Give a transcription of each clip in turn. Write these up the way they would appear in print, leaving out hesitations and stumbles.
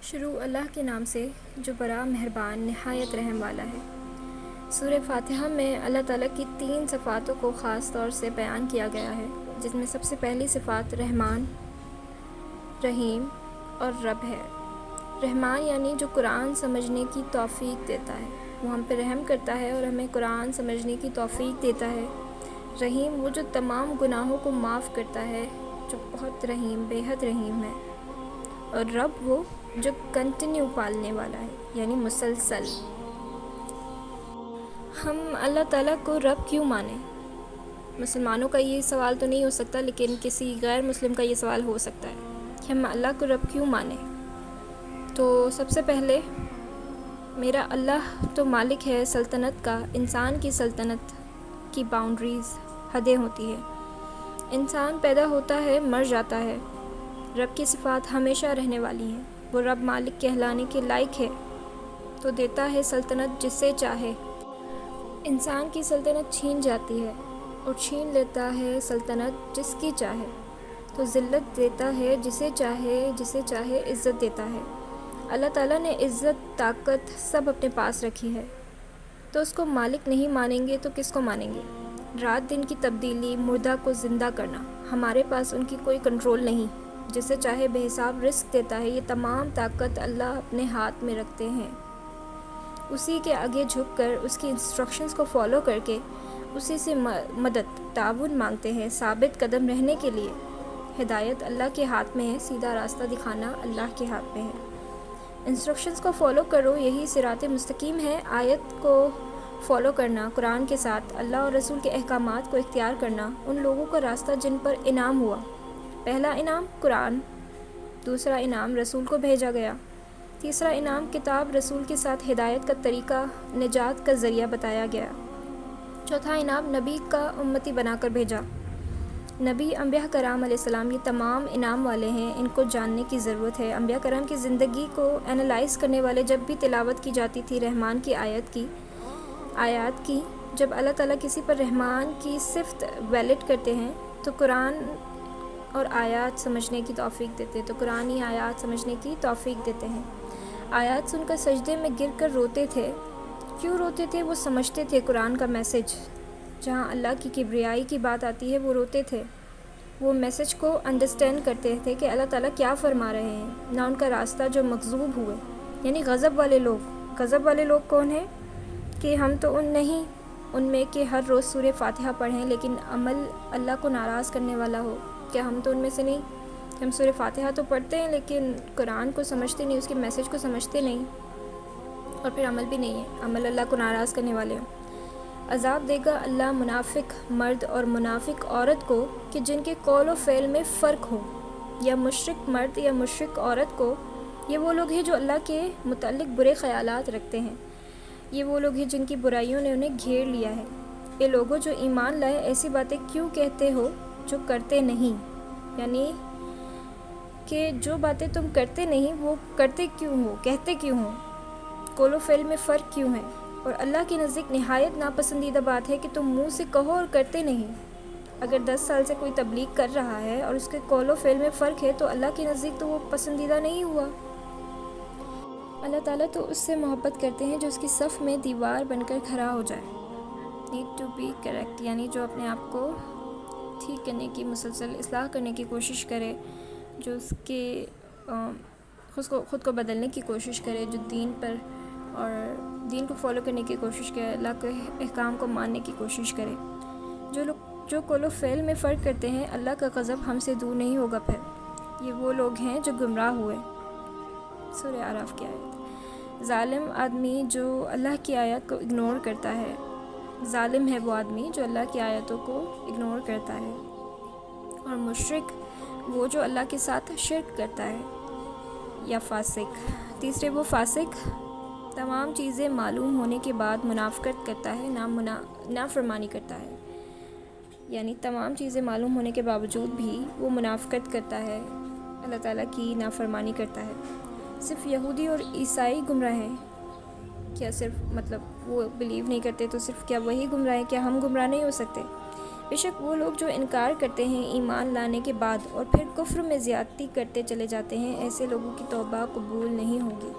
شروع اللہ کے نام سے جو بڑا مہربان نہایت رحم والا ہے۔ سورہ فاتحہ میں اللہ تعالیٰ کی 3 صفاتوں کو خاص طور سے بیان کیا گیا ہے، جس میں سب سے پہلی صفات رحمان، رحیم اور رب ہے۔ رحمان یعنی جو قرآن سمجھنے کی توفیق دیتا ہے، وہ ہم پہ رحم کرتا ہے اور ہمیں قرآن سمجھنے کی توفیق دیتا ہے۔ رحیم وہ جو تمام گناہوں کو معاف کرتا ہے، جو بہت رحیم، بے حد رحیم ہے۔ اور رب وہ جو کنٹینیو پالنے والا ہے، یعنی مسلسل۔ ہم اللہ تعالیٰ کو رب کیوں مانیں؟ مسلمانوں کا یہ سوال تو نہیں ہو سکتا، لیکن کسی غیر مسلم کا یہ سوال ہو سکتا ہے کہ ہم اللہ کو رب کیوں مانیں۔ تو سب سے پہلے میرا اللہ تو مالک ہے سلطنت کا۔ انسان کی سلطنت کی باؤنڈریز، حدیں ہوتی ہے۔ انسان پیدا ہوتا ہے، مر جاتا ہے۔ رب کی صفات ہمیشہ رہنے والی ہیں۔ وہ رب مالک کہلانے کے لائق ہے، تو دیتا ہے سلطنت جسے چاہے۔ انسان کی سلطنت چھین جاتی ہے اور چھین لیتا ہے سلطنت جس کی چاہے، تو ذلت دیتا ہے جسے چاہے عزت دیتا ہے۔ اللہ تعالیٰ نے عزت، طاقت سب اپنے پاس رکھی ہے، تو اس کو مالک نہیں مانیں گے تو کس کو مانیں گے؟ رات دن کی تبدیلی، مردہ کو زندہ کرنا، ہمارے پاس ان کی کوئی کنٹرول نہیں۔ جسے چاہے بے حساب رزق دیتا ہے۔ یہ تمام طاقت اللہ اپنے ہاتھ میں رکھتے ہیں۔ اسی کے آگے جھک کر، اس کی انسٹرکشنز کو فالو کر کے اسی سے مدد، تعاون مانگتے ہیں ثابت قدم رہنے کے لیے۔ ہدایت اللہ کے ہاتھ میں ہے، سیدھا راستہ دکھانا اللہ کے ہاتھ میں ہے۔ انسٹرکشنز کو فالو کرو، یہی صراط مستقیم ہے۔ آیت کو فالو کرنا، قرآن کے ساتھ اللہ اور رسول کے احکامات کو اختیار کرنا، ان لوگوں کا راستہ جن پر انعام ہوا۔ پہلا انعام قرآن، دوسرا انعام رسول کو بھیجا گیا، تیسرا انعام کتاب رسول کے ساتھ ہدایت کا طریقہ، نجات کا ذریعہ بتایا گیا، چوتھا انعام نبی کا امتی بنا کر بھیجا۔ نبی، انبیاء کرام علیہ السلام یہ تمام انعام والے ہیں، ان کو جاننے کی ضرورت ہے۔ انبیاء کرام کی زندگی کو انالائز کرنے والے جب بھی تلاوت کی جاتی تھی رحمان کی آیات کی، جب اللہ تعالیٰ کسی پر رحمان کی صفت ویلڈ کرتے ہیں تو قرآن اور آیات سمجھنے کی توفیق دیتے ہیں، تو قرآنی آیات سمجھنے کی توفیق دیتے ہیں۔ آیات سن کر سجدے میں گر کر روتے تھے۔ کیوں روتے تھے؟ وہ سمجھتے تھے قرآن کا میسج۔ جہاں اللہ کی کبریائی کی بات آتی ہے وہ روتے تھے۔ وہ میسج کو انڈرسٹینڈ کرتے تھے کہ اللہ تعالیٰ کیا فرما رہے ہیں، نہ ان کا راستہ جو مغضوب ہوئے، یعنی غضب والے لوگ۔ غضب والے لوگ کون ہیں؟ کہ ہم تو ان میں کہ ہر روز سورہ فاتحہ پڑھیں لیکن عمل اللہ کو ناراض کرنے والا ہو۔ کیا ہم تو ان میں سے نہیں؟ ہم سورہ فاتحہ تو پڑھتے ہیں لیکن قرآن کو سمجھتے نہیں، اس کے میسج کو سمجھتے نہیں، اور پھر عمل بھی نہیں ہے، عمل اللہ کو ناراض کرنے والے ہوں۔ عذاب دے گا اللہ منافق مرد اور منافق عورت کو کہ جن کے قول و فعل میں فرق ہو، یا مشرک مرد یا مشرک عورت کو۔ یہ وہ لوگ ہیں جو اللہ کے متعلق برے خیالات رکھتے ہیں۔ یہ وہ لوگ ہیں جن کی برائیوں نے انہیں گھیر لیا ہے۔ اے لوگوں جو ایمان لائے، ایسی باتیں کیوں کہتے ہو جو کرتے نہیں؟ یعنی کہ جو باتیں تم کرتے نہیں وہ کرتے کیوں ہو، کہتے کیوں ہو؟ قول و فعل میں فرق کیوں ہے؟ اور اللہ کے نزدیک نہایت ناپسندیدہ بات ہے کہ تم منہ سے کہو اور کرتے نہیں۔ اگر 10 سال سے کوئی تبلیغ کر رہا ہے اور اس کے قول و فعل میں فرق ہے تو اللہ کے نزدیک تو وہ پسندیدہ نہیں ہوا۔ اللہ تعالیٰ تو اس سے محبت کرتے ہیں جو اس کی صف میں دیوار بن کر کھڑا ہو جائے۔ نیڈ ٹو بی کریکٹ، یعنی جو اپنے آپ کو ٹھیک کرنے کی، مسلسل اصلاح کرنے کی کوشش کرے، جو اس کے خود کو بدلنے کی کوشش کرے، جو دین پر اور دین کو فالو کرنے کی کوشش کرے، اللہ کے احکام کو ماننے کی کوشش کرے۔ جو قول و فعل میں فرق کرتے ہیں، اللہ کا غضب ہم سے دور نہیں ہوگا۔ پھر یہ وہ لوگ ہیں جو گمراہ ہوئے۔ سورہ اعراف کی آیت۔ ظالم آدمی جو اللہ کی آیات کو اگنور کرتا ہے، ظالم ہے وہ آدمی جو اللہ کی آیتوں کو اگنور کرتا ہے۔ اور مشرک وہ جو اللہ کے ساتھ شرک کرتا ہے، یا فاسق۔ تیسرے وہ فاسق تمام چیزیں معلوم ہونے کے بعد منافقت کرتا ہے، نافرمانی کرتا ہے، یعنی تمام چیزیں معلوم ہونے کے باوجود بھی وہ منافقت کرتا ہے، اللہ تعالیٰ کی نافرمانی کرتا ہے۔ صرف یہودی اور عیسائی گمراہ ہیں؟ کیا صرف وہ بلیو نہیں کرتے تو صرف کیا وہی گمراہ ہیں؟ کیا ہم گمراہ نہیں ہو سکتے؟ بے شک وہ لوگ جو انکار کرتے ہیں ایمان لانے کے بعد اور پھر کفر میں زیادتی کرتے چلے جاتے ہیں، ایسے لوگوں کی توبہ قبول نہیں ہوگی۔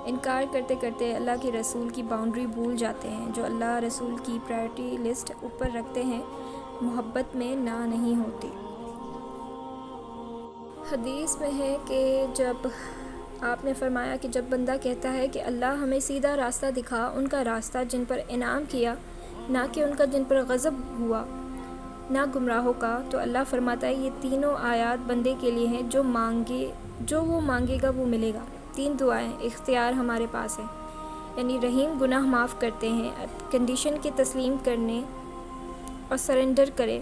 انکار کرتے کرتے اللہ کے رسول کی باؤنڈری بھول جاتے ہیں۔ جو اللہ رسول کی پرائرٹی لسٹ اوپر رکھتے ہیں، محبت میں نہ نہیں ہوتی۔ حدیث میں ہے کہ جب آپ نے فرمایا کہ جب بندہ کہتا ہے کہ اللہ ہمیں سیدھا راستہ دکھا، ان کا راستہ جن پر انعام کیا، نہ کہ ان کا جن پر غضب ہوا، نہ گمراہوں کا، تو اللہ فرماتا ہے یہ تینوں آیات بندے کے لیے ہیں، جو وہ مانگے گا وہ ملے گا۔ 3 دعائیں اختیار ہمارے پاس ہے، یعنی رحیم گناہ معاف کرتے ہیں، کنڈیشن کے تسلیم کرنے اور سرنڈر کرے،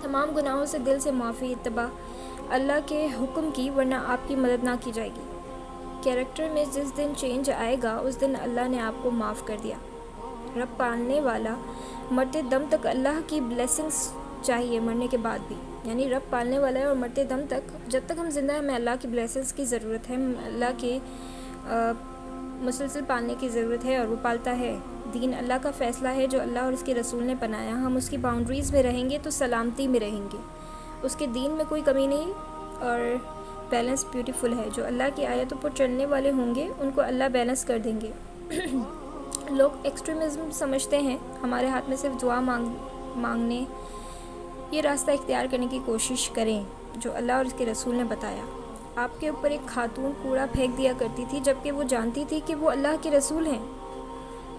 تمام گناہوں سے دل سے معافی، اتباع اللہ کے حکم کی، ورنہ آپ کی مدد نہ کی جائے گی۔ کیریکٹر میں جس دن چینج آئے گا اس دن اللہ نے آپ کو معاف کر دیا۔ رب پالنے والا، مرتے دم تک اللہ کی بلیسنگز چاہیے، مرنے کے بعد بھی، یعنی رب پالنے والا ہے اور مرتے دم تک، جب تک ہم زندہ ہیں ہمیں اللہ کی بلیسنگز کی ضرورت ہے، اللہ کے مسلسل پالنے کی ضرورت ہے، اور وہ پالتا ہے۔ دین اللہ کا فیصلہ ہے جو اللہ اور اس کے رسول نے بنایا، ہم اس کی باؤنڈریز میں رہیں گے تو سلامتی میں رہیں گے، اس کے دین میں کوئی کمی نہیں، اور بیلنس بیوٹیفل ہے۔ جو اللہ کی آیتوں پر چلنے والے ہوں گے ان کو اللہ بیلنس کر دیں گے۔ لوگ ایکسٹریمزم سمجھتے ہیں، ہمارے ہاتھ میں صرف دعا مانگنے، یہ راستہ اختیار کرنے کی کوشش کریں جو اللہ اور اس کے رسول نے بتایا۔ آپ کے اوپر ایک خاتون کوڑا پھینک دیا کرتی تھی جبکہ وہ جانتی تھی کہ وہ اللہ کے رسول ہیں۔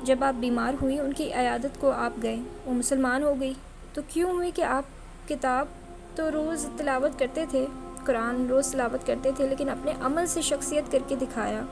جب آپ بیمار ہوئی، ان کی عیادت کو آپ گئے، وہ مسلمان ہو گئی، تو کیوں ہوئی کہ آپ کتاب تو روز تلاوت کرتے تھے، قرآن روز تلاوت کرتے تھے، لیکن اپنے عمل سے شخصیت کر کے دکھایا